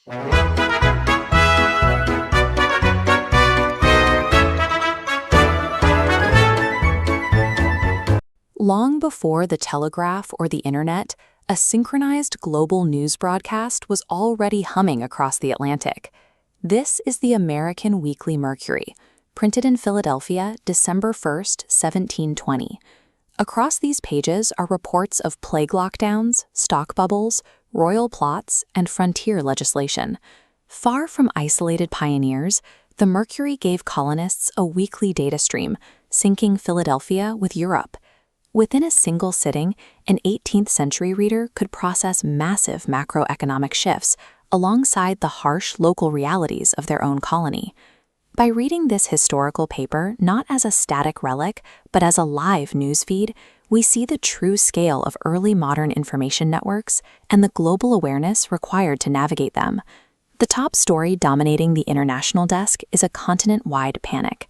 Long before the telegraph or the internet, a synchronized global news broadcast was already humming across the Atlantic. This is the American Weekly Mercury, printed in Philadelphia, December 1st, 1720. Across these pages are reports of plague lockdowns, stock bubbles, royal plots, and frontier legislation. Far from isolated pioneers, the Mercury gave colonists a weekly data stream, syncing Philadelphia with Europe. Within a single sitting, an 18th century reader could process massive macroeconomic shifts alongside the harsh local realities of their own colony. By reading this historical paper not as a static relic, but as a live newsfeed, we see the true scale of early modern information networks and the global awareness required to navigate them. The top story dominating the international desk is a continent-wide panic.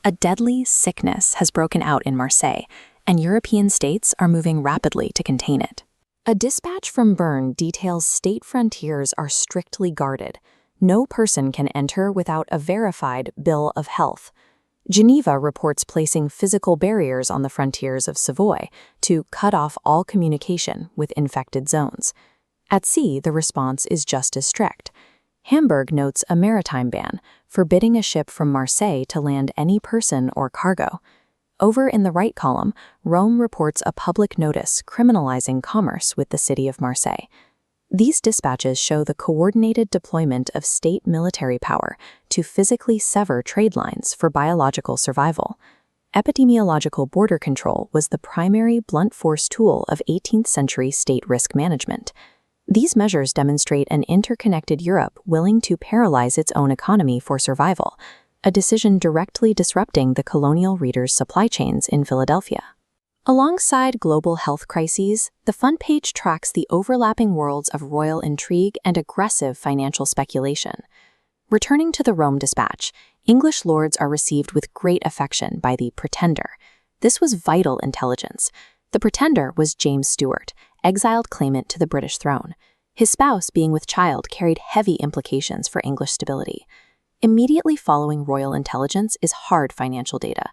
A deadly sickness has broken out in Marseille, and European states are moving rapidly to contain it. A dispatch from Bern details state frontiers are strictly guarded. No person can enter without a verified bill of health. Geneva reports placing physical barriers on the frontiers of Savoy to cut off all communication with infected zones. At sea, the response is just as strict. Hamburg notes a maritime ban, forbidding a ship from Marseille to land any person or cargo. Over in the right column, Rome reports a public notice criminalizing commerce with the city of Marseille. These dispatches show the coordinated deployment of state military power to physically sever trade lines for biological survival. Epidemiological border control was the primary blunt force tool of 18th century state risk management. These measures demonstrate an interconnected Europe willing to paralyze its own economy for survival, a decision directly disrupting the colonial readers' supply chains in Philadelphia. Alongside global health crises, the front page tracks the overlapping worlds of royal intrigue and aggressive financial speculation. Returning to the Rome dispatch, English lords are received with great affection by the Pretender. This was vital intelligence. The Pretender was James Stuart, exiled claimant to the British throne. His spouse being with child carried heavy implications for English stability. Immediately following royal intelligence is hard financial data.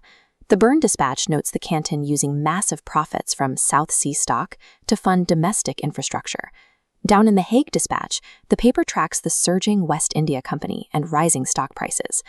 The Bern Dispatch notes the canton using massive profits from South Sea stock to fund domestic infrastructure. Down in the Hague Dispatch, the paper tracks the surging West India Company and rising stock prices.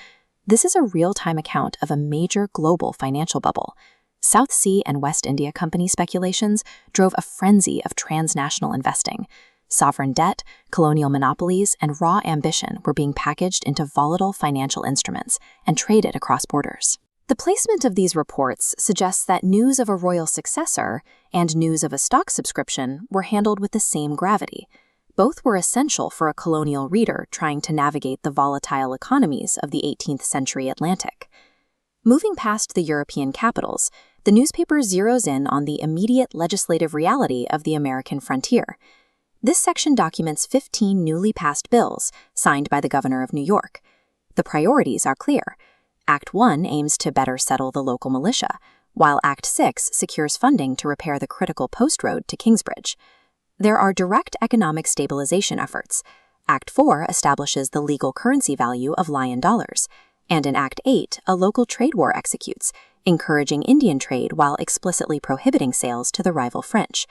This is a real-time account of a major global financial bubble. South Sea and West India Company speculations drove a frenzy of transnational investing. Sovereign debt, colonial monopolies, and raw ambition were being packaged into volatile financial instruments and traded across borders. The placement of these reports suggests that news of a royal successor and news of a stock subscription were handled with the same gravity. Both were essential for a colonial reader trying to navigate the volatile economies of the 18th century Atlantic. Moving past the European capitals, the newspaper zeroes in on the immediate legislative reality of the American frontier. This section documents 15 newly passed bills signed by the governor of New York. The priorities are clear. Act 1 aims to better settle the local militia, while Act 6 secures funding to repair the critical post road to Kingsbridge. There are direct economic stabilization efforts. Act 4 establishes the legal currency value of lion dollars, and in Act 8, a local trade war executes, encouraging Indian trade while explicitly prohibiting sales to the rival French.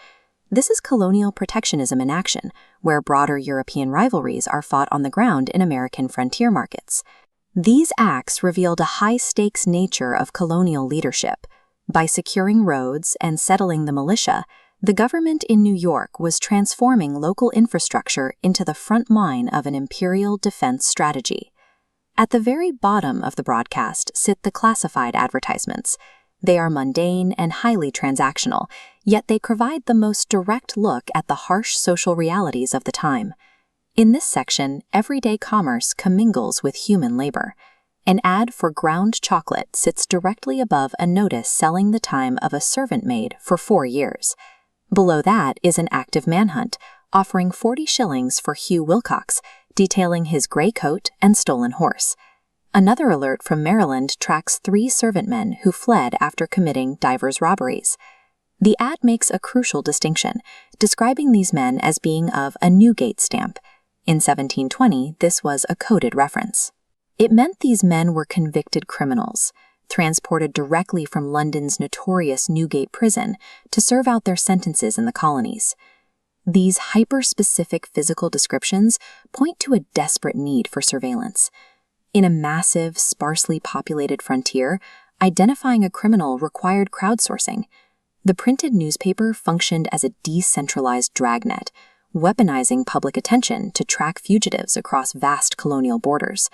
This is colonial protectionism in action, where broader European rivalries are fought on the ground in American frontier markets. These acts revealed a high-stakes nature of colonial leadership. By securing roads and settling the militia, the government in New York was transforming local infrastructure into the front line of an imperial defense strategy. At the very bottom of the broadcast sit the classified advertisements. They are mundane and highly transactional, yet they provide the most direct look at the harsh social realities of the time. In this section, everyday commerce commingles with human labor. An ad for ground chocolate sits directly above a notice selling the time of a servant maid for 4 years. Below that is an active manhunt, offering 40 shillings for Hugh Wilcox, detailing his gray coat and stolen horse. Another alert from Maryland tracks 3 servant men who fled after committing divers robberies. The ad makes a crucial distinction, describing these men as being of a Newgate stamp. In 1720, this was a coded reference. It meant these men were convicted criminals, transported directly from London's notorious Newgate prison to serve out their sentences in the colonies. These hyper-specific physical descriptions point to a desperate need for surveillance. In a massive, sparsely populated frontier, identifying a criminal required crowdsourcing. The printed newspaper functioned as a decentralized dragnet, weaponizing public attention to track fugitives across vast colonial borders.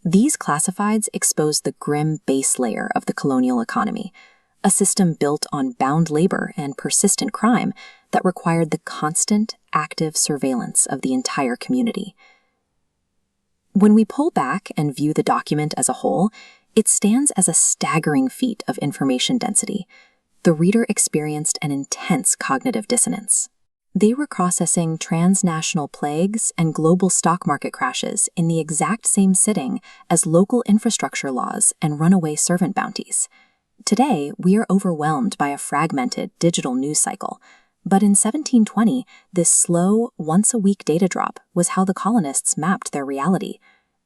These classifieds exposed the grim base layer of the colonial economy, a system built on bound labor and persistent crime that required the constant, active surveillance of the entire community. When we pull back and view the document as a whole, it stands as a staggering feat of information density. The reader experienced an intense cognitive dissonance. They were processing transnational plagues and global stock market crashes in the exact same sitting as local infrastructure laws and runaway servant bounties. Today, we are overwhelmed by a fragmented digital news cycle, but in 1720, this slow, once-a-week data drop was how the colonists mapped their reality.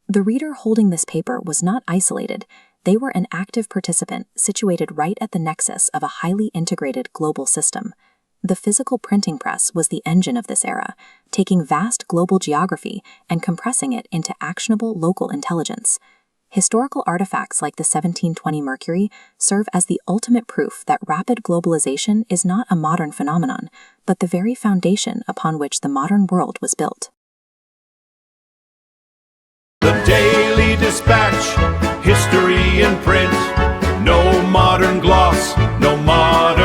The reader holding this paper was not isolated. They were an active participant situated right at the nexus of a highly integrated global system. The physical printing press was the engine of this era, taking vast global geography and compressing it into actionable local intelligence. Historical artifacts like the 1720 Mercury serve as the ultimate proof that rapid globalization is not a modern phenomenon, but the very foundation upon which the modern world was built. The Daily Dispatch, history in print, no modern gloss, no modern